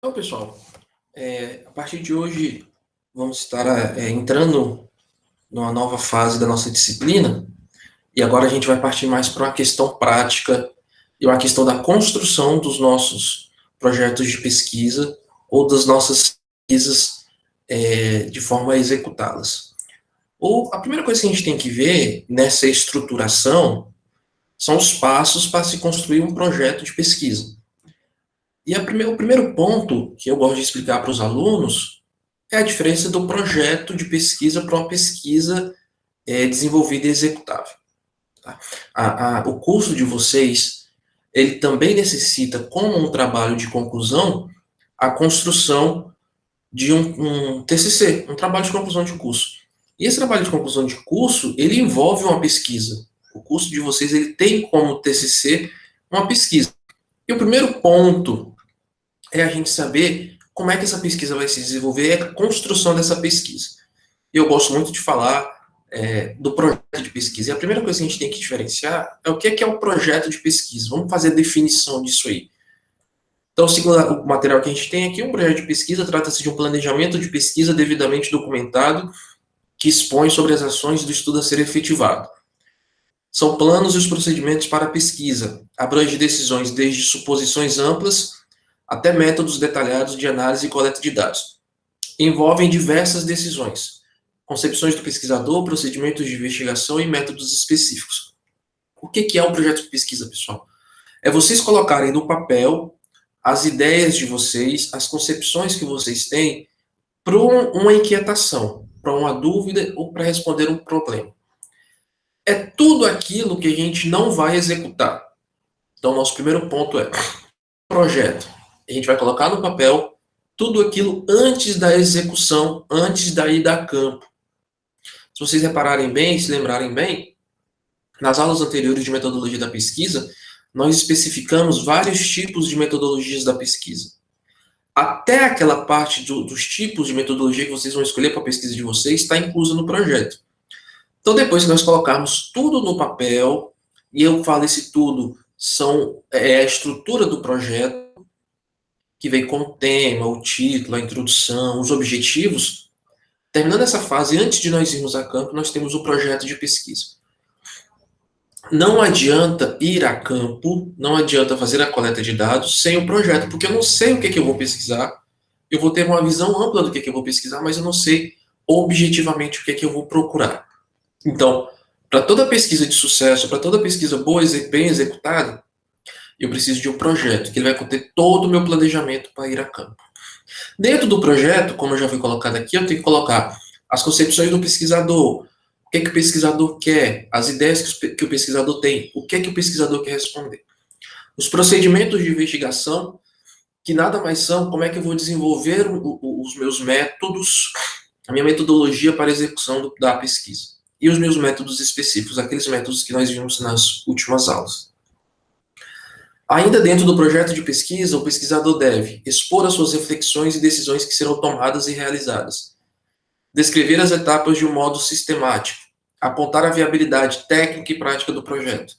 Então, pessoal, a partir de hoje vamos estar entrando numa nova fase da nossa disciplina e agora a gente vai partir mais para uma questão prática e uma questão da construção dos nossos projetos de pesquisa ou das nossas pesquisas de forma a executá-las. A primeira coisa que a gente tem que ver nessa estruturação são os passos para se construir um projeto de pesquisa. E o primeiro ponto que eu gosto de explicar para os alunos é a diferença do projeto de pesquisa para uma pesquisa desenvolvida e executável. Tá? O curso de vocês, ele também necessita, como um trabalho de conclusão, a construção de um TCC, um trabalho de conclusão de curso. E esse trabalho de conclusão de curso, ele envolve uma pesquisa. O curso de vocês, ele tem como TCC uma pesquisa. E o primeiro ponto é a gente saber como é que essa pesquisa vai se desenvolver, é a construção dessa pesquisa. Eu gosto muito de falar do projeto de pesquisa. E a primeira coisa que a gente tem que diferenciar é o que é o projeto de pesquisa. Vamos fazer a definição disso aí. Então, segundo o material que a gente tem aqui, um projeto de pesquisa trata-se de um planejamento de pesquisa devidamente documentado que expõe sobre as ações do estudo a ser efetivado. São planos e os procedimentos para a pesquisa. Abrange decisões desde suposições amplas até métodos detalhados de análise e coleta de dados. Envolvem diversas decisões, concepções do pesquisador, procedimentos de investigação e métodos específicos. O que é um projeto de pesquisa, pessoal? É vocês colocarem no papel as ideias de vocês, as concepções que vocês têm para uma inquietação, para uma dúvida ou para responder um problema. É tudo aquilo que a gente não vai executar. Então, nosso primeiro ponto é projeto. A gente vai colocar no papel tudo aquilo antes da execução, antes da ida a campo. Se vocês repararem bem, se lembrarem bem, nas aulas anteriores de metodologia da pesquisa, nós especificamos vários tipos de metodologias da pesquisa. Até aquela parte dos tipos de metodologia que vocês vão escolher para a pesquisa de vocês está inclusa no projeto. Então, depois que nós colocarmos tudo no papel, e eu falo esse tudo, é a estrutura do projeto, que vem com o tema, o título, a introdução, os objetivos. Terminando essa fase, antes de nós irmos a campo, nós temos o projeto de pesquisa. Não adianta ir a campo, não adianta fazer a coleta de dados sem o projeto, porque eu não sei o que eu vou pesquisar, eu vou ter uma visão ampla do que eu vou pesquisar, mas eu não sei objetivamente o que eu vou procurar. Então, para toda pesquisa de sucesso, para toda pesquisa boa, bem executada, eu preciso de um projeto, que ele vai conter todo o meu planejamento para ir a campo. Dentro do projeto, como já foi colocado aqui, eu tenho que colocar as concepções do pesquisador, o que o pesquisador quer, as ideias que o pesquisador tem, o que o pesquisador quer responder. Os procedimentos de investigação, que nada mais são como é que eu vou desenvolver os meus métodos, a minha metodologia para a execução da pesquisa. E os meus métodos específicos, aqueles métodos que nós vimos nas últimas aulas. Ainda dentro do projeto de pesquisa, o pesquisador deve expor as suas reflexões e decisões que serão tomadas e realizadas, descrever as etapas de um modo sistemático, apontar a viabilidade técnica e prática do projeto,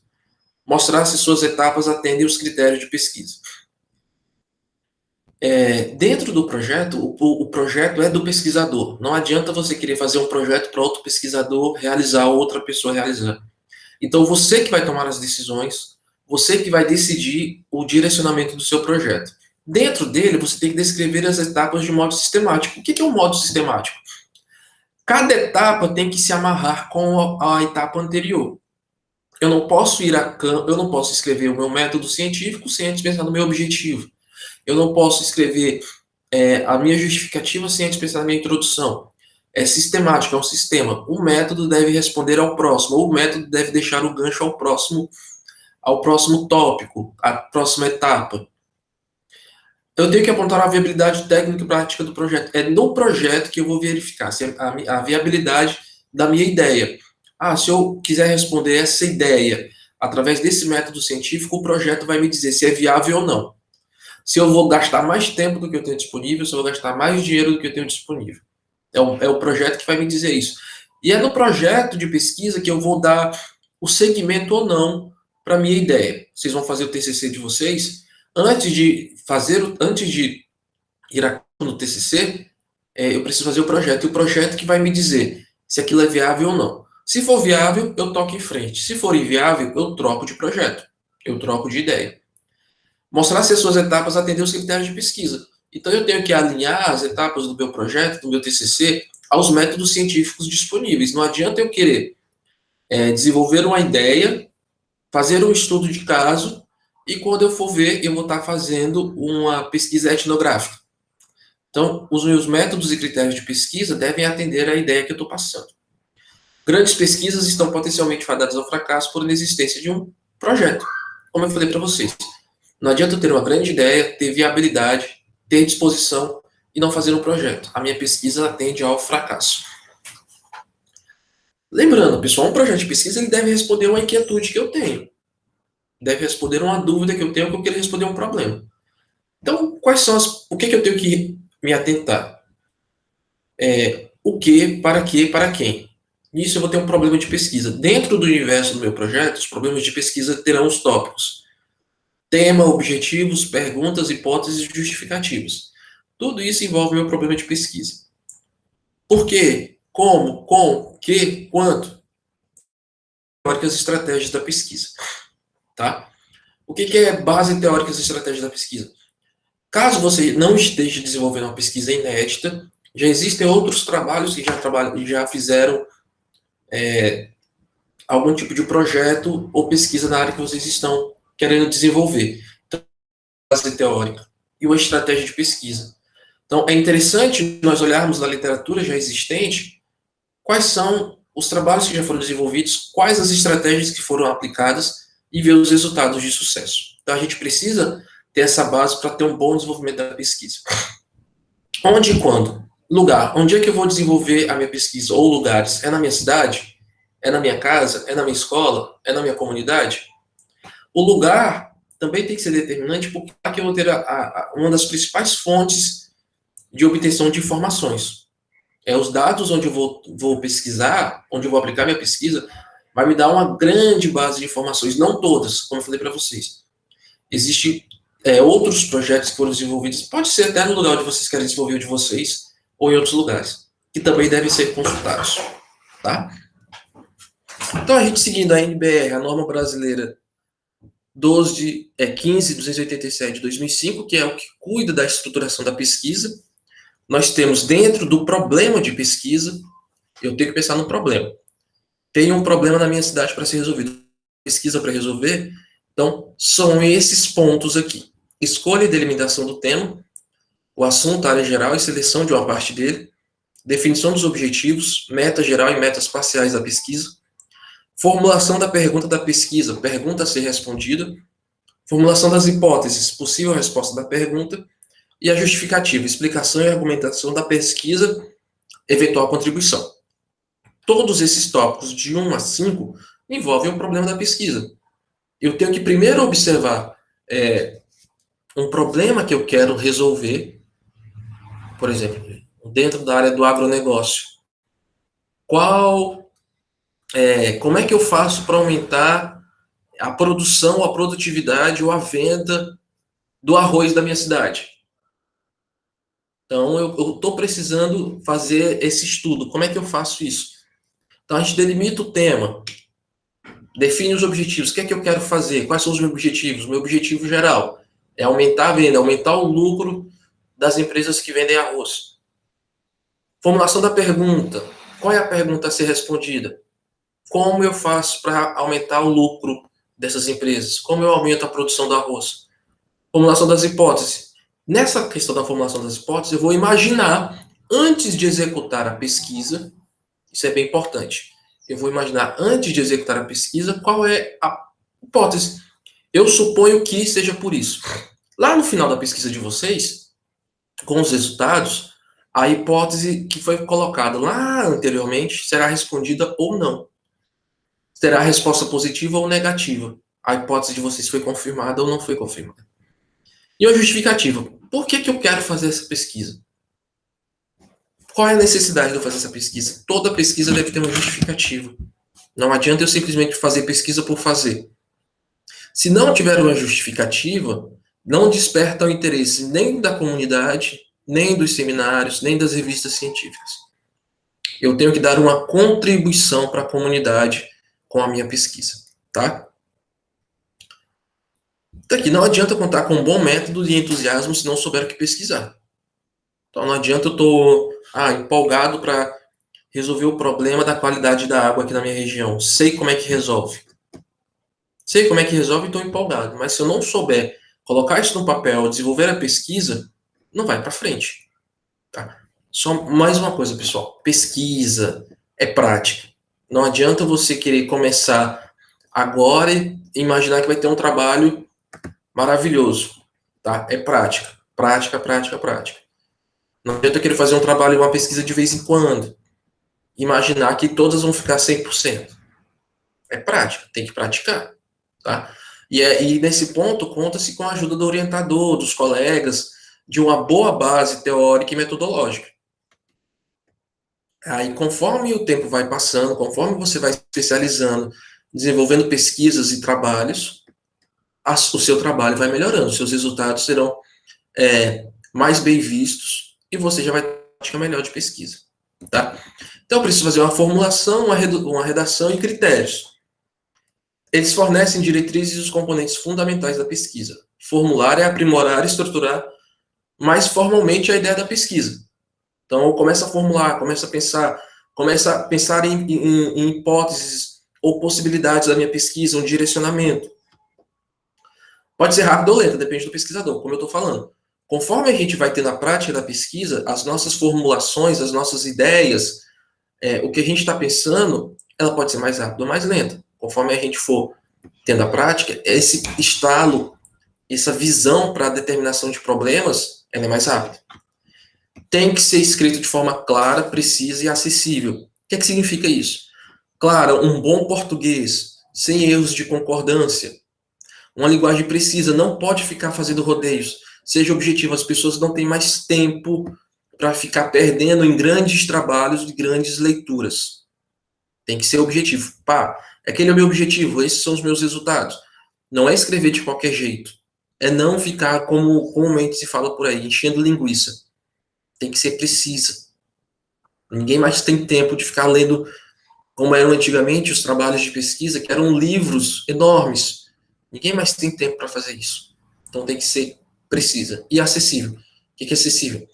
mostrar se suas etapas atendem os critérios de pesquisa. Dentro do projeto, o projeto é do pesquisador. Não adianta você querer fazer um projeto para outro pesquisador realizar ou outra pessoa realizar. Então, você que vai tomar as decisões, você que vai decidir o direcionamento do seu projeto. Dentro dele, você tem que descrever as etapas de modo sistemático. O que é um modo sistemático? Cada etapa tem que se amarrar com a etapa anterior. Eu não posso ir a campo, eu não posso escrever o meu método científico sem antes pensar no meu objetivo. Eu não posso escrever a minha justificativa sem antes pensar na minha introdução. É sistemático, é um sistema. O método deve responder ao próximo, ou o método deve deixar o gancho ao próximo tópico, à próxima etapa. Eu tenho que apontar a viabilidade técnica e prática do projeto. É no projeto que eu vou verificar se a viabilidade da minha ideia. Se eu quiser responder essa ideia através desse método científico, o projeto vai me dizer se é viável ou não. Se eu vou gastar mais tempo do que eu tenho disponível, se eu vou gastar mais dinheiro do que eu tenho disponível. É o projeto que vai me dizer isso. E é no projeto de pesquisa que eu vou dar o segmento ou não para a minha ideia. Vocês vão fazer o TCC de vocês, antes de no TCC, eu preciso fazer o projeto. E o projeto que vai me dizer se aquilo é viável ou não. Se for viável, eu toco em frente. Se for inviável, eu troco de projeto. Eu troco de ideia. Mostrar se as suas etapas atendem os critérios de pesquisa. Então, eu tenho que alinhar as etapas do meu projeto, do meu TCC, aos métodos científicos disponíveis. Não adianta eu querer desenvolver uma ideia, fazer um estudo de caso, e quando eu for ver, eu vou estar fazendo uma pesquisa etnográfica. Então, os meus métodos e critérios de pesquisa devem atender à ideia que eu estou passando. Grandes pesquisas estão potencialmente fadadas ao fracasso por inexistência de um projeto. Como eu falei para vocês, não adianta eu ter uma grande ideia, ter viabilidade, ter disposição e não fazer um projeto. A minha pesquisa tende ao fracasso. Lembrando, pessoal, um projeto de pesquisa ele deve responder uma inquietude que eu tenho. Deve responder uma dúvida que eu tenho, que eu quero responder um problema. Então, o que eu tenho que me atentar? O que, para quem? Nisso eu vou ter um problema de pesquisa. Dentro do universo do meu projeto, os problemas de pesquisa terão os tópicos: tema, objetivos, perguntas, hipóteses e justificativas. Tudo isso envolve meu problema de pesquisa. Por quê? Como? Com? Que? Quanto? Teóricas e estratégias da pesquisa. Tá? O que é base teóricas e estratégias da pesquisa? Caso você não esteja desenvolvendo uma pesquisa inédita, já existem outros trabalhos que já fizeram algum tipo de projeto ou pesquisa na área que vocês estão querendo desenvolver. Então, base teórica e uma estratégia de pesquisa. Então, é interessante nós olharmos na literatura já existente quais são os trabalhos que já foram desenvolvidos, quais as estratégias que foram aplicadas e ver os resultados de sucesso. Então, a gente precisa ter essa base para ter um bom desenvolvimento da pesquisa. Onde e quando? Lugar. Onde é que eu vou desenvolver a minha pesquisa? Ou lugares? É na minha cidade? É na minha casa? É na minha escola? É na minha comunidade? O lugar também tem que ser determinante, porque aqui eu vou ter uma das principais fontes de obtenção de informações. Os dados onde eu vou pesquisar, onde eu vou aplicar minha pesquisa, vai me dar uma grande base de informações, não todas, como eu falei para vocês. Existem outros projetos que foram desenvolvidos, pode ser até no lugar onde vocês querem desenvolver o de vocês, ou em outros lugares, que também devem ser consultados. Tá? Então, a gente seguindo a NBR, a norma brasileira 15.287 de 2005, que é o que cuida da estruturação da pesquisa, nós temos dentro do problema de pesquisa, eu tenho que pensar no problema. Tem um problema na minha cidade para ser resolvido, pesquisa para resolver, então são esses pontos aqui: escolha e delimitação do tema, o assunto, área geral e seleção de uma parte dele, definição dos objetivos, meta geral e metas parciais da pesquisa, formulação da pergunta da pesquisa, pergunta a ser respondida, formulação das hipóteses, possível resposta da pergunta, e a justificativa, explicação e argumentação da pesquisa, eventual contribuição. Todos esses tópicos, de 1 a 5, envolvem o problema da pesquisa. Eu tenho que primeiro observar um problema que eu quero resolver, por exemplo, dentro da área do agronegócio. Como é que eu faço para aumentar a produção, a produtividade ou a venda do arroz da minha cidade? Então, eu estou precisando fazer esse estudo. Como é que eu faço isso? Então, a gente delimita o tema, define os objetivos. O que é que eu quero fazer? Quais são os meus objetivos? O meu objetivo geral é aumentar a venda, aumentar o lucro das empresas que vendem arroz. Formulação da pergunta. Qual é a pergunta a ser respondida? Como eu faço para aumentar o lucro dessas empresas? Como eu aumento a produção do arroz? Formulação das hipóteses. Nessa questão da formulação das hipóteses, eu vou imaginar, antes de executar a pesquisa, isso é bem importante, eu vou imaginar, antes de executar a pesquisa, qual é a hipótese. Eu suponho que seja por isso. Lá no final da pesquisa de vocês, com os resultados, a hipótese que foi colocada lá anteriormente será respondida ou não. Terá resposta positiva ou negativa. A hipótese de vocês foi confirmada ou não foi confirmada. E a justificativa. Por que eu quero fazer essa pesquisa? Qual é a necessidade de eu fazer essa pesquisa? Toda pesquisa deve ter uma justificativa. Não adianta eu simplesmente fazer pesquisa por fazer. Se não tiver uma justificativa, não desperta o interesse nem da comunidade, nem dos seminários, nem das revistas científicas. Eu tenho que dar uma contribuição para a comunidade com a minha pesquisa, tá? Daqui não adianta contar com um bom método de entusiasmo se não souber o que pesquisar. Então não adianta eu estou empolgado para resolver o problema da qualidade da água aqui na minha região. Sei como é que resolve. Sei como é que resolve e estou empolgado. Mas se eu não souber colocar isso no papel, desenvolver a pesquisa, não vai para frente. Tá? Só mais uma coisa, pessoal. Pesquisa é prática. Não adianta você querer começar agora e imaginar que vai ter um trabalho maravilhoso. Tá? É prática. Prática, prática, prática. Não adianta querer fazer um trabalho, uma pesquisa de vez em quando. Imaginar que todas vão ficar 100%. É prática, tem que praticar. Tá? E nesse ponto, conta-se com a ajuda do orientador, dos colegas, de uma boa base teórica e metodológica. Aí, conforme o tempo vai passando, conforme você vai se especializando, desenvolvendo pesquisas e trabalhos, o seu trabalho vai melhorando, os seus resultados serão mais bem vistos e você já vai ter uma prática melhor de pesquisa. Tá? Então, eu preciso fazer uma formulação, uma redação e critérios. Eles fornecem diretrizes e os componentes fundamentais da pesquisa. Formular é aprimorar e estruturar mais formalmente a ideia da pesquisa. Então, começa a formular, começa a pensar em hipóteses ou possibilidades da minha pesquisa, um direcionamento. Pode ser rápido ou lento, depende do pesquisador, como eu estou falando. Conforme a gente vai ter na prática da pesquisa, as nossas formulações, as nossas ideias, o que a gente está pensando, ela pode ser mais rápida ou mais lenta. Conforme a gente for tendo a prática, esse estalo, essa visão para a determinação de problemas, ela é mais rápida. Tem que ser escrito de forma clara, precisa e acessível. O que é que significa isso? Claro, um bom português, sem erros de concordância, uma linguagem precisa, não pode ficar fazendo rodeios. Seja objetivo, as pessoas não têm mais tempo para ficar perdendo em grandes trabalhos de grandes leituras. Tem que ser objetivo. Pá, aquele é o meu objetivo, esses são os meus resultados. Não é escrever de qualquer jeito. É não ficar, como comumente se fala por aí, enchendo linguiça. Tem que ser precisa. Ninguém mais tem tempo de ficar lendo, como eram antigamente os trabalhos de pesquisa, que eram livros enormes. Ninguém mais tem tempo para fazer isso. Então tem que ser precisa e acessível. O que é acessível?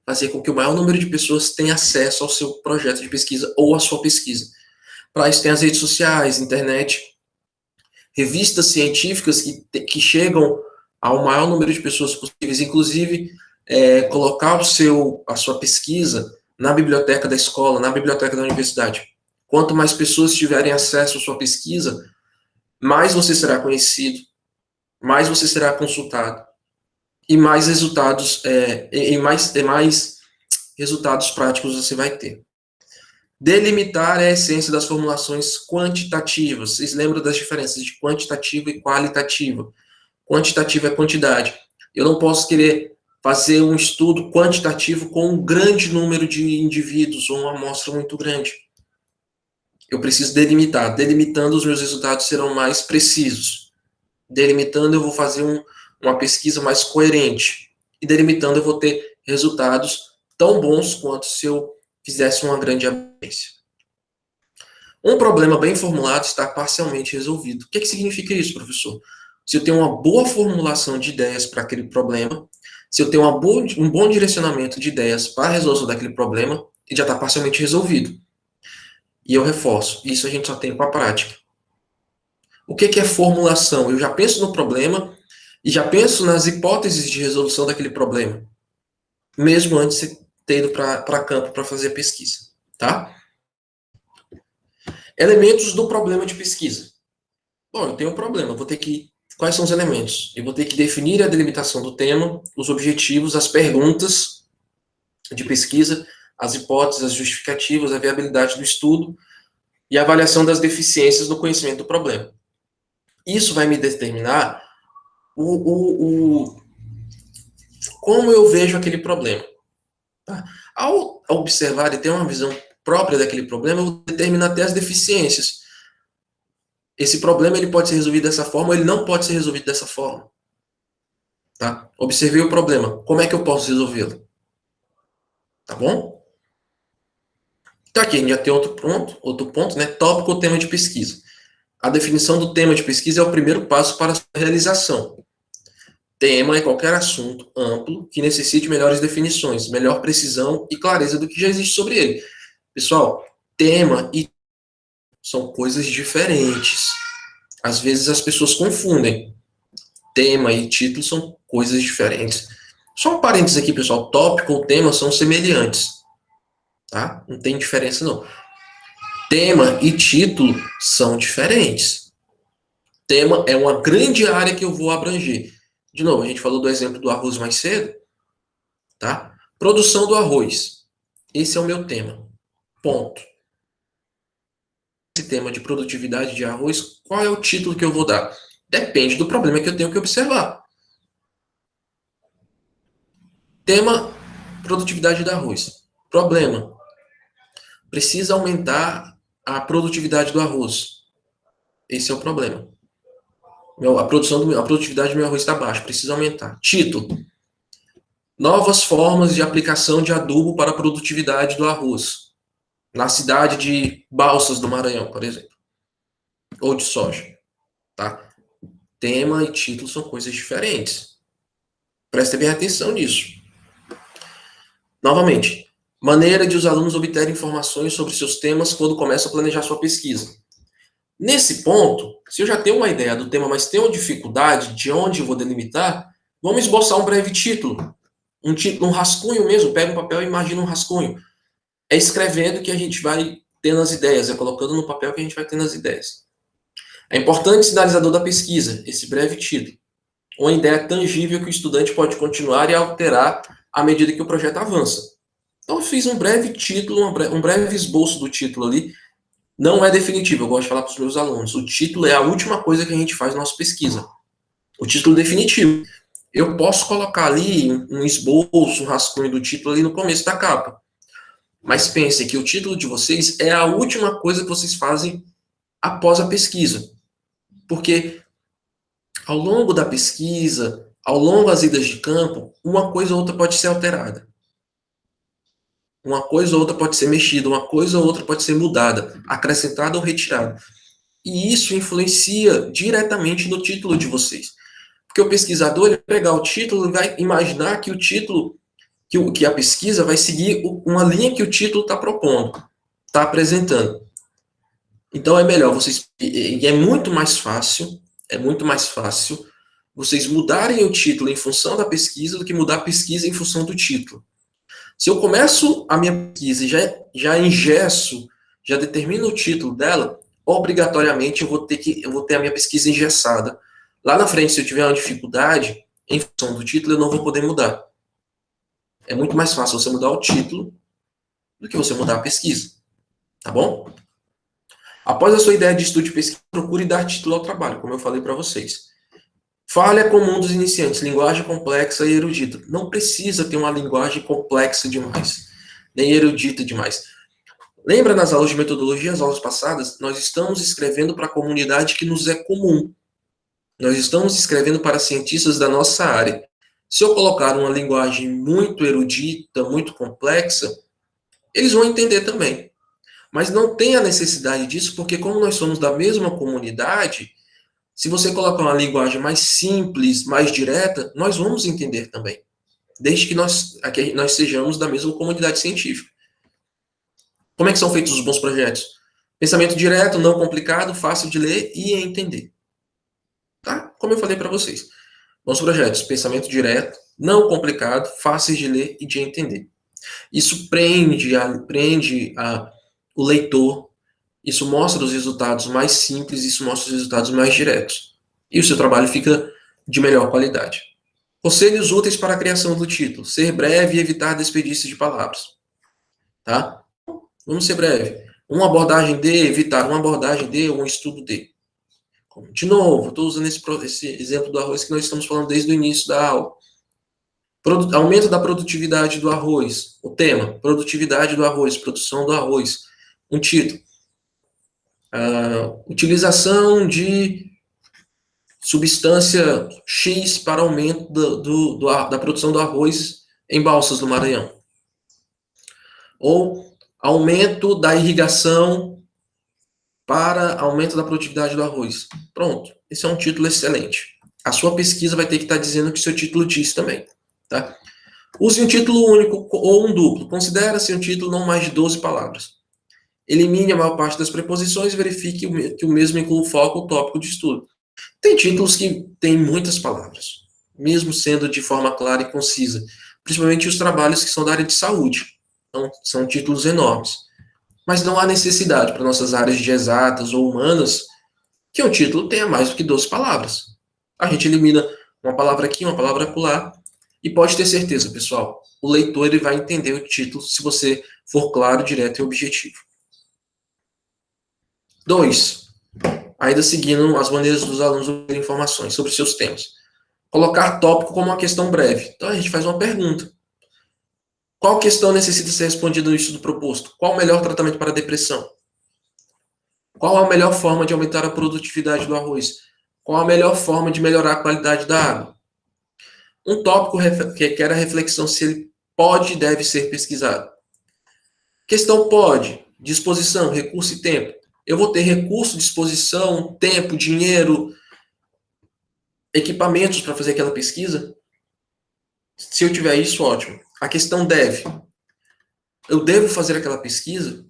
Fazer com que o maior número de pessoas tenha acesso ao seu projeto de pesquisa ou à sua pesquisa. Para isso tem as redes sociais, internet, revistas científicas que chegam ao maior número de pessoas possíveis, inclusive colocar a sua pesquisa na biblioteca da escola, na biblioteca da universidade. Quanto mais pessoas tiverem acesso à sua pesquisa, mais você será conhecido, mais você será consultado, e mais resultados, mais resultados práticos você vai ter. Delimitar é a essência das formulações quantitativas. Vocês lembram das diferenças de quantitativa e qualitativa? Quantitativa é quantidade. Eu não posso querer fazer um estudo quantitativo com um grande número de indivíduos ou uma amostra muito grande. Eu preciso delimitar. Delimitando, os meus resultados serão mais precisos. Delimitando, eu vou fazer uma pesquisa mais coerente. E delimitando, eu vou ter resultados tão bons quanto se eu fizesse uma grande abrangência. Um problema bem formulado está parcialmente resolvido. O que significa isso, professor? Se eu tenho uma boa formulação de ideias para aquele problema, se eu tenho um bom direcionamento de ideias para a resolução daquele problema, ele já está parcialmente resolvido. E eu reforço, isso a gente só tem com a prática. O que é formulação? Eu já penso no problema e já penso nas hipóteses de resolução daquele problema, mesmo antes de ter ido para campo para fazer a pesquisa, tá? Elementos do problema de pesquisa. Bom, eu tenho um problema, quais são os elementos? Eu vou ter que definir a delimitação do tema, os objetivos, as perguntas de pesquisa, as hipóteses, as justificativas, a viabilidade do estudo e a avaliação das deficiências no conhecimento do problema. Isso vai me determinar como eu vejo aquele problema. Tá? Ao observar e ter uma visão própria daquele problema, eu vou determinar até as deficiências. Esse problema ele pode ser resolvido dessa forma ou ele não pode ser resolvido dessa forma. Tá? Observei o problema. Como é que eu posso resolvê-lo? Tá bom? Então aqui a gente já tem outro ponto, né? Tópico ou tema de pesquisa. A definição do tema de pesquisa é o primeiro passo para a sua realização. Tema é qualquer assunto amplo que necessite melhores definições, melhor precisão e clareza do que já existe sobre ele. Pessoal, tema e são coisas diferentes. Às vezes as pessoas confundem. Tema e título são coisas diferentes. Só um parênteses aqui, pessoal. Tópico ou tema são semelhantes, tá? Não tem diferença, não. Tema e título são diferentes. Tema é uma grande área que eu vou abranger. De novo, a gente falou do exemplo do arroz mais cedo, tá? Produção do arroz. Esse é o meu tema. Ponto. Esse tema de produtividade de arroz, qual é o título que eu vou dar? Depende do problema que eu tenho que observar. Tema: produtividade do arroz. Problema: precisa aumentar a produtividade do arroz. Esse é o problema. A produtividade do meu arroz está baixa, precisa aumentar. Título: novas formas de aplicação de adubo para a produtividade do arroz. Na cidade de Balsas do Maranhão, por exemplo. Ou de soja. Tá? Tema e título são coisas diferentes. Preste bem atenção nisso. Novamente, maneira de os alunos obterem informações sobre seus temas quando começam a planejar sua pesquisa. Nesse ponto, se eu já tenho uma ideia do tema, mas tenho dificuldade de onde eu vou delimitar, vamos esboçar um breve título. Um rascunho mesmo, pega um papel e imagina um rascunho. É escrevendo que a gente vai tendo as ideias, é colocando no papel que a gente vai tendo as ideias. É importante sinalizador da pesquisa, esse breve título. Uma ideia tangível que o estudante pode continuar e alterar à medida que o projeto avança. Então eu fiz um breve título, um breve esboço do título ali. Não é definitivo, eu gosto de falar para os meus alunos. O título é a última coisa que a gente faz na nossa pesquisa. O título definitivo. Eu posso colocar ali um esboço, um rascunho do título ali no começo da capa. Mas pensem que o título de vocês é a última coisa que vocês fazem após a pesquisa. Porque ao longo da pesquisa, ao longo das idas de campo, uma coisa ou outra pode ser alterada. Uma coisa ou outra pode ser mexida, uma coisa ou outra pode ser mudada, acrescentada ou retirada. E isso influencia diretamente no título de vocês. Porque o pesquisador, ele vai pegar o título e vai imaginar que o título, que a pesquisa vai seguir uma linha que o título está propondo, está apresentando. Então é melhor vocês, e é muito mais fácil vocês mudarem o título em função da pesquisa do que mudar a pesquisa em função do título. Se eu começo a minha pesquisa e já engesso, já determino o título dela, obrigatoriamente eu vou ter a minha pesquisa engessada. Lá na frente, se eu tiver uma dificuldade, em função do título, eu não vou poder mudar. É muito mais fácil você mudar o título do que você mudar a pesquisa. Tá bom? Após a sua ideia de estudo de pesquisa, procure dar título ao trabalho, como eu falei para vocês. Falha comum dos iniciantes, linguagem complexa e erudita. Não precisa ter uma linguagem complexa demais, nem erudita demais. Lembra nas aulas de metodologia, as aulas passadas? Nós estamos escrevendo para a comunidade que nos é comum. Nós estamos escrevendo para cientistas da nossa área. Se eu colocar uma linguagem muito erudita, muito complexa, eles vão entender também. Mas não tem a necessidade disso, porque como nós somos da mesma comunidade, se você colocar uma linguagem mais simples, mais direta, nós vamos entender também. Desde que nós sejamos da mesma comunidade científica. Como é que são feitos os bons projetos? Pensamento direto, não complicado, fácil de ler e entender. Tá? Como eu falei para vocês. Bons projetos, pensamento direto, não complicado, fáceis de ler e de entender. Isso prende o leitor, isso mostra os resultados mais simples, isso mostra os resultados mais diretos. E o seu trabalho fica de melhor qualidade. Conselhos úteis para a criação do título. Ser breve e evitar desperdício de palavras. Tá? Vamos ser breve. Uma abordagem de, evitar uma abordagem de ou um estudo de. De novo, estou usando esse exemplo do arroz que nós estamos falando desde o início da aula. Aumento da produtividade do arroz. O tema, produtividade do arroz, produção do arroz. Um título. Utilização de substância X para aumento da produção do arroz em Balsas do Maranhão. Ou aumento da irrigação para aumento da produtividade do arroz. Pronto, esse é um título excelente. A sua pesquisa vai ter que estar dizendo o que seu título diz também, tá? Use um título único ou um duplo. Considera-se um título não mais de 12 palavras. Elimine a maior parte das preposições e verifique que o mesmo inclua o foco ou tópico de estudo. Tem títulos que têm muitas palavras, mesmo sendo de forma clara e concisa, principalmente os trabalhos que são da área de saúde. Então, são títulos enormes. Mas não há necessidade para nossas áreas de exatas ou humanas que um título tenha mais do que 12 palavras. A gente elimina uma palavra aqui, uma palavra acolá, e pode ter certeza, pessoal, o leitor ele vai entender o título se você for claro, direto e objetivo. 2. Ainda seguindo as maneiras dos alunos obterem informações sobre seus temas. Colocar tópico como uma questão breve. Então a gente faz uma pergunta. Qual questão necessita ser respondida no estudo proposto? Qual o melhor tratamento para a depressão? Qual a melhor forma de aumentar a produtividade do arroz? Qual a melhor forma de melhorar a qualidade da água? Um tópico que requer a reflexão se ele pode e deve ser pesquisado. Questão pode, disposição, recurso e tempo. Eu vou ter recurso, disposição, tempo, dinheiro, equipamentos para fazer aquela pesquisa? Se eu tiver isso, ótimo. A questão deve. Eu devo fazer aquela pesquisa?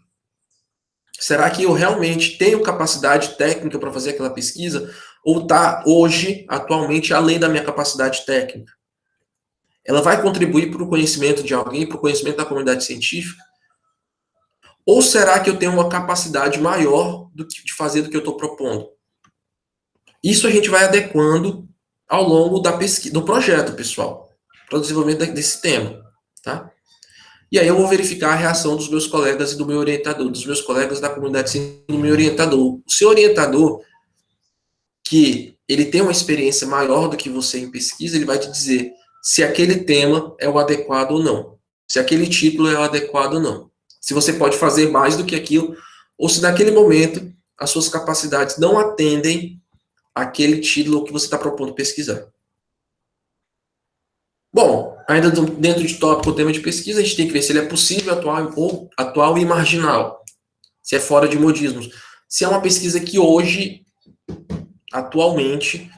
Será que eu realmente tenho capacidade técnica para fazer aquela pesquisa? Ou está hoje, atualmente, além da minha capacidade técnica? Ela vai contribuir para o conhecimento de alguém, para o conhecimento da comunidade científica? Ou será que eu tenho uma capacidade maior de fazer do que eu estou propondo? Isso a gente vai adequando ao longo da pesquisa, do projeto, pessoal, para o desenvolvimento desse tema, tá? E aí eu vou verificar a reação dos meus colegas e do meu orientador, dos meus colegas da comunidade científica e do meu orientador. O seu orientador, que ele tem uma experiência maior do que você em pesquisa, ele vai te dizer se aquele tema é o adequado ou não, se aquele título é o adequado ou não, se você pode fazer mais do que aquilo, ou se naquele momento as suas capacidades não atendem aquele título que você está propondo pesquisar. Bom, ainda dentro de tópico, o tema de pesquisa, a gente tem que ver se ele é possível, atual e marginal, se é fora de modismos. Se é uma pesquisa que hoje, atualmente,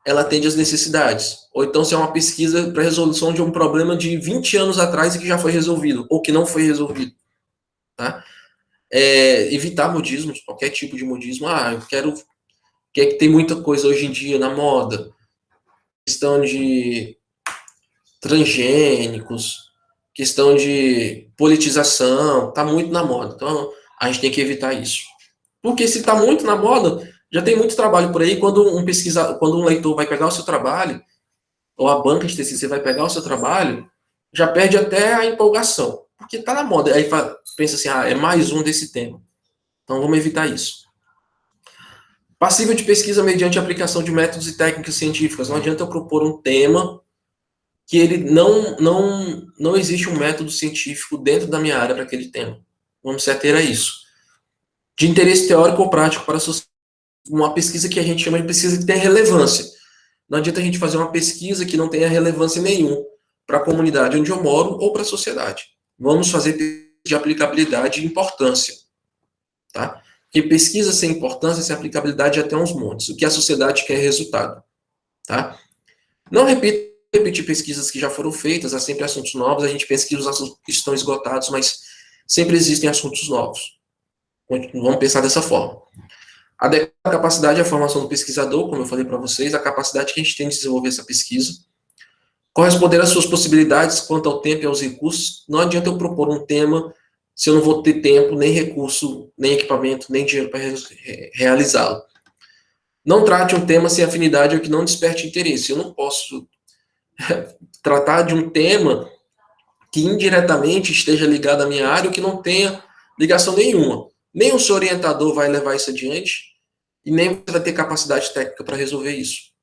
ela atende às necessidades. Ou então se é uma pesquisa para resolução de um problema de 20 anos atrás e que já foi resolvido, ou que não foi resolvido. Tá? Evitar modismos, qualquer tipo de modismo. Eu quero... que tem muita coisa hoje em dia na moda. Questão de transgênicos, questão de politização, está muito na moda. Então, a gente tem que evitar isso. Porque se está muito na moda, já tem muito trabalho por aí. Quando um leitor vai pegar o seu trabalho, ou a banca de TCC vai pegar o seu trabalho, já perde até a empolgação. Porque está na moda. Aí pensa assim, é mais um desse tema. Então, vamos evitar isso. Passível de pesquisa mediante aplicação de métodos e técnicas científicas. Não adianta eu propor um tema que ele não existe um método científico dentro da minha área para aquele tema. Vamos se ater a isso. De interesse teórico ou prático para uma pesquisa que a gente chama de pesquisa que tem relevância. Não adianta a gente fazer uma pesquisa que não tenha relevância nenhuma para a comunidade onde eu moro ou para a sociedade. Vamos fazer de aplicabilidade e importância. Tá? Porque pesquisa sem importância, sem aplicabilidade, já tem uns montes. O que a sociedade quer é resultado. Tá? Não repetir pesquisas que já foram feitas, há sempre assuntos novos, a gente pensa que os assuntos estão esgotados, mas sempre existem assuntos novos. Vamos pensar dessa forma. Adequar a capacidade à formação do pesquisador, como eu falei para vocês, a capacidade que a gente tem de desenvolver essa pesquisa. Corresponder às suas possibilidades quanto ao tempo e aos recursos. Não adianta eu propor um tema se eu não vou ter tempo, nem recurso, nem equipamento, nem dinheiro para realizá-lo. Não trate um tema sem afinidade ou que não desperte interesse. Eu não posso tratar de um tema que indiretamente esteja ligado à minha área ou que não tenha ligação nenhuma. Nem o seu orientador vai levar isso adiante e nem você vai ter capacidade técnica para resolver isso.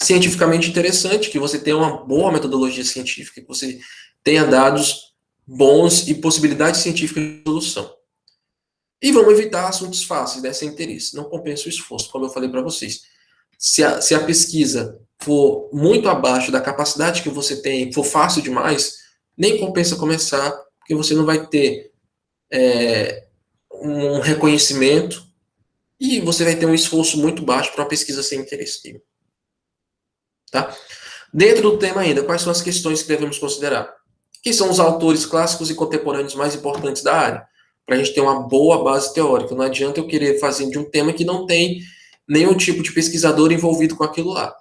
Cientificamente interessante que você tenha uma boa metodologia científica, que você tenha dados bons e possibilidades científicas de solução. E vamos evitar assuntos fáceis, né, sem interesse. Não compensa o esforço, como eu falei para vocês. Se a pesquisa for muito abaixo da capacidade que você tem, for fácil demais, nem compensa começar, porque você não vai ter um reconhecimento, e você vai ter um esforço muito baixo para uma pesquisa sem interesse. Tá? Dentro do tema ainda, quais são as questões que devemos considerar? Quem são os autores clássicos e contemporâneos mais importantes da área? Para a gente ter uma boa base teórica. Não adianta eu querer fazer de um tema que não tem nenhum tipo de pesquisador envolvido com aquilo lá.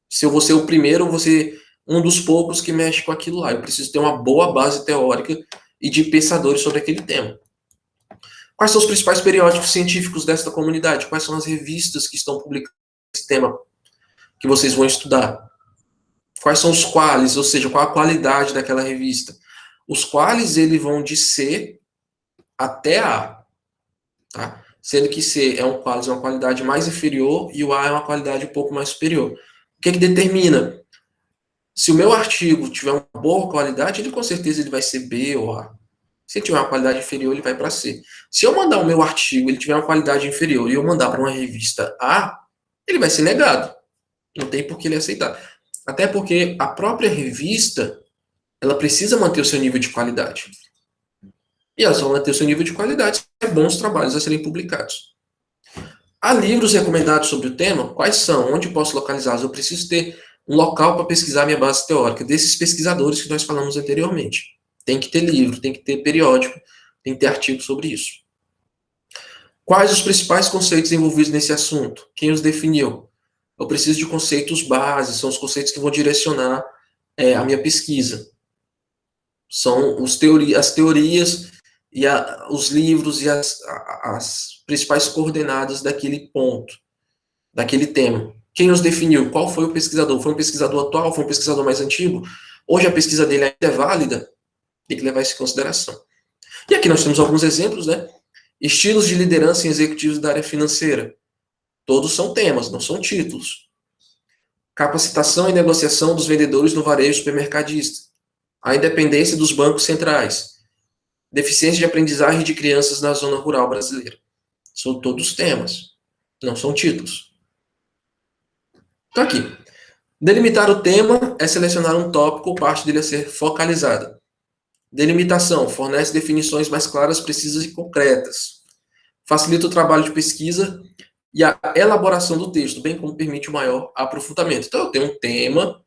Se eu vou ser o primeiro, eu vou ser um dos poucos que mexe com aquilo lá. Eu preciso ter uma boa base teórica e de pensadores sobre aquele tema. Quais são os principais periódicos científicos desta comunidade? Quais são as revistas que estão publicando esse tema que vocês vão estudar? Quais são os quales, ou seja, qual a qualidade daquela revista? Os quales, eles vão de C até A, tá? Sendo que C é um quales, é uma qualidade mais inferior, e o A é uma qualidade um pouco mais superior. O que determina? Se o meu artigo tiver uma boa qualidade, ele com certeza ele vai ser B ou A. Se ele tiver uma qualidade inferior, ele vai para C. Se eu mandar o meu artigo, ele tiver uma qualidade inferior, e eu mandar para uma revista A, ele vai ser negado. Não tem por que ele aceitar. Até porque a própria revista, ela precisa manter o seu nível de qualidade. E ela só manter o seu nível de qualidade se tiver bons trabalhos a serem publicados. Há livros recomendados sobre o tema? Quais são? Onde posso localizá-los? Eu preciso ter um local para pesquisar minha base teórica, desses pesquisadores que nós falamos anteriormente. Tem que ter livro, tem que ter periódico, tem que ter artigo sobre isso. Quais os principais conceitos envolvidos nesse assunto? Quem os definiu? Eu preciso de conceitos básicos, são os conceitos que vão direcionar a minha pesquisa. São as teorias e os livros e as principais coordenadas daquele ponto, daquele tema. Quem os definiu? Qual foi o pesquisador? Foi um pesquisador atual? Foi um pesquisador mais antigo? Hoje a pesquisa dele ainda é válida? Tem que levar isso em consideração. E aqui nós temos alguns exemplos, né? Estilos de liderança em executivos da área financeira. Todos são temas, não são títulos. Capacitação e negociação dos vendedores no varejo supermercadista. A independência dos bancos centrais. Deficiência de aprendizagem de crianças na zona rural brasileira. São todos temas, não são títulos. Então aqui, delimitar o tema é selecionar um tópico ou parte dele a ser focalizada. Delimitação fornece definições mais claras, precisas e concretas. Facilita o trabalho de pesquisa e a elaboração do texto, bem como permite o maior aprofundamento. Então eu tenho um tema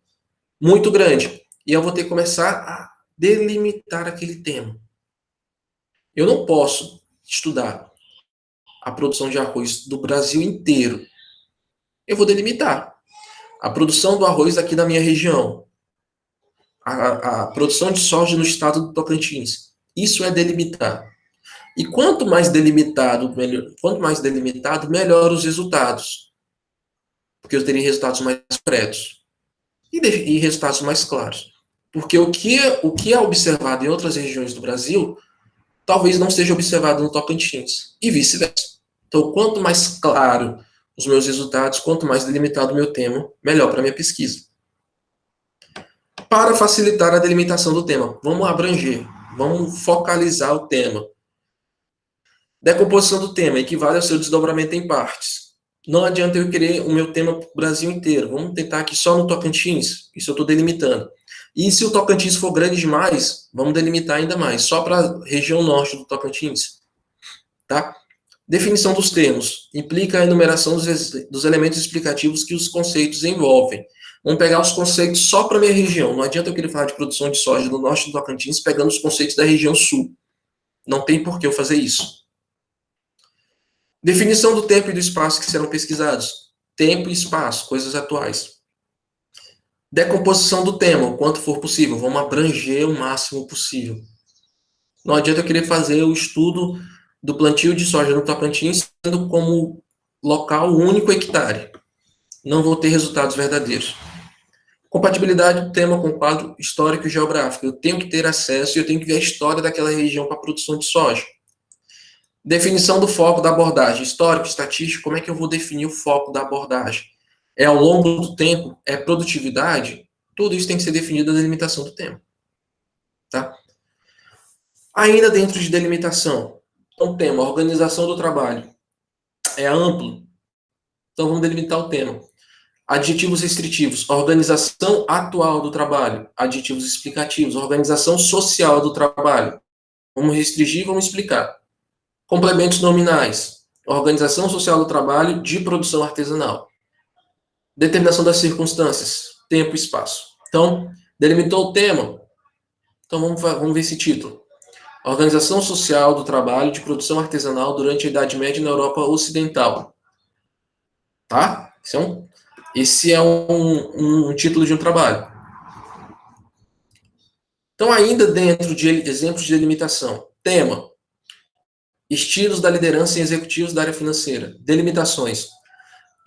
muito grande e eu vou ter que começar a delimitar aquele tema. Eu não posso estudar a produção de arroz do Brasil inteiro. Eu vou delimitar. A produção do arroz aqui da minha região. A produção de soja no estado do Tocantins. Isso é delimitar. E quanto mais delimitado, melhor os resultados. Porque eu teria resultados mais concretos. E resultados mais claros. Porque o que é observado em outras regiões do Brasil talvez não seja observado no Tocantins, e vice-versa. Então, quanto mais claro os meus resultados, quanto mais delimitado o meu tema, melhor para a minha pesquisa. Para facilitar a delimitação do tema, vamos abranger, vamos focalizar o tema. Decomposição do tema equivale ao seu desdobramento em partes. Não adianta eu querer o meu tema para o Brasil inteiro. Vamos tentar aqui só no Tocantins, isso eu estou delimitando. E se o Tocantins for grande demais, vamos delimitar ainda mais, só para a região norte do Tocantins. Tá? Definição dos termos. Implica a enumeração dos elementos explicativos que os conceitos envolvem. Vamos pegar os conceitos só para a minha região. Não adianta eu querer falar de produção de soja do norte do Tocantins pegando os conceitos da região sul. Não tem por que eu fazer isso. Definição do tempo e do espaço que serão pesquisados. Tempo e espaço, coisas atuais. Decomposição do tema, o quanto for possível. Vamos abranger o máximo possível. Não adianta eu querer fazer o estudo do plantio de soja no Tocantins sendo como local único hectare. Não vou ter resultados verdadeiros. Compatibilidade do tema com o quadro histórico e geográfico. Eu tenho que ter acesso e eu tenho que ver a história daquela região para a produção de soja. Definição do foco da abordagem. Histórico, estatístico, como é que eu vou definir o foco da abordagem? É ao longo do tempo? É produtividade? Tudo isso tem que ser definido na delimitação do tema. Tá? Ainda dentro de delimitação, o tema, organização do trabalho. É amplo. Então vamos delimitar o tema. Adjetivos restritivos, organização atual do trabalho. Adjetivos explicativos, organização social do trabalho. Vamos restringir, vamos explicar. Complementos nominais. Organização social do trabalho de produção artesanal. Determinação das circunstâncias. Tempo e espaço. Então, delimitou o tema. Então, vamos ver esse título. Organização social do trabalho de produção artesanal durante a Idade Média na Europa Ocidental. Tá? Esse é um título de um trabalho. Então, ainda dentro de exemplos de delimitação. Tema. Estilos da liderança em executivos da área financeira. Delimitações.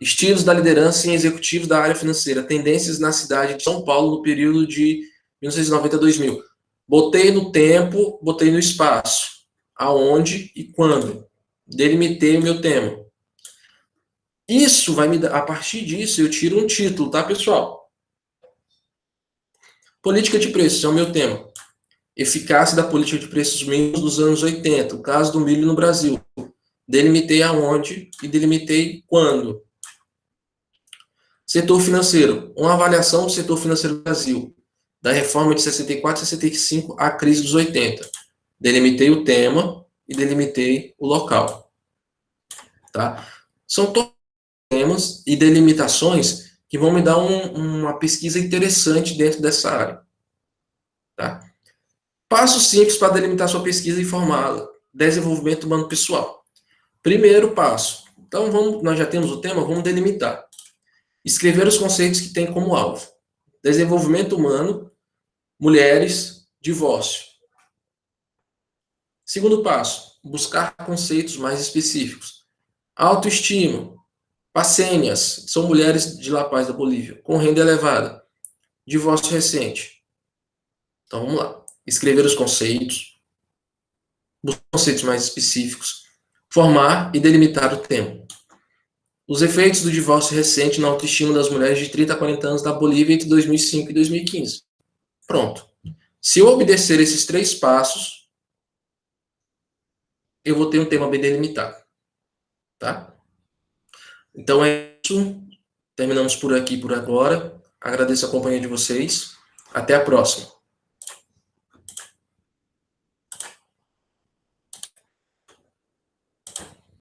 Estilos da liderança em executivos da área financeira. Tendências na cidade de São Paulo no período de 1990 a 2000. Botei no tempo, botei no espaço. Aonde e quando. Delimitei o meu tema. Isso vai me dar, a partir disso, eu tiro um título, tá, pessoal? Política de preços é o meu tema. Eficácia da política de preços mínimos dos anos 80, o caso do milho no Brasil. Delimitei aonde e delimitei quando. Setor financeiro. Uma avaliação do setor financeiro do Brasil, da reforma de 64 a 65 à crise dos 80. Delimitei o tema e delimitei o local. Tá? São todos temas e delimitações que vão me dar uma pesquisa interessante dentro dessa área. Tá? Passos simples para delimitar sua pesquisa e formá-la. Desenvolvimento humano pessoal. Primeiro passo. Então, nós já temos o tema, vamos delimitar. Escrever os conceitos que tem como alvo. Desenvolvimento humano, mulheres, divórcio. Segundo passo, buscar conceitos mais específicos. Autoestima, Passênias, são mulheres de La Paz, da Bolívia, com renda elevada. Divórcio recente. Então, vamos lá. Escrever os conceitos, buscar conceitos mais específicos, formar e delimitar o tema. Os efeitos do divórcio recente na autoestima das mulheres de 30 a 40 anos da Bolívia entre 2005 e 2015. Pronto. Se eu obedecer esses 3 passos, eu vou ter um tema bem delimitado. Tá? Então é isso. Terminamos por aqui por agora. Agradeço a companhia de vocês. Até a próxima.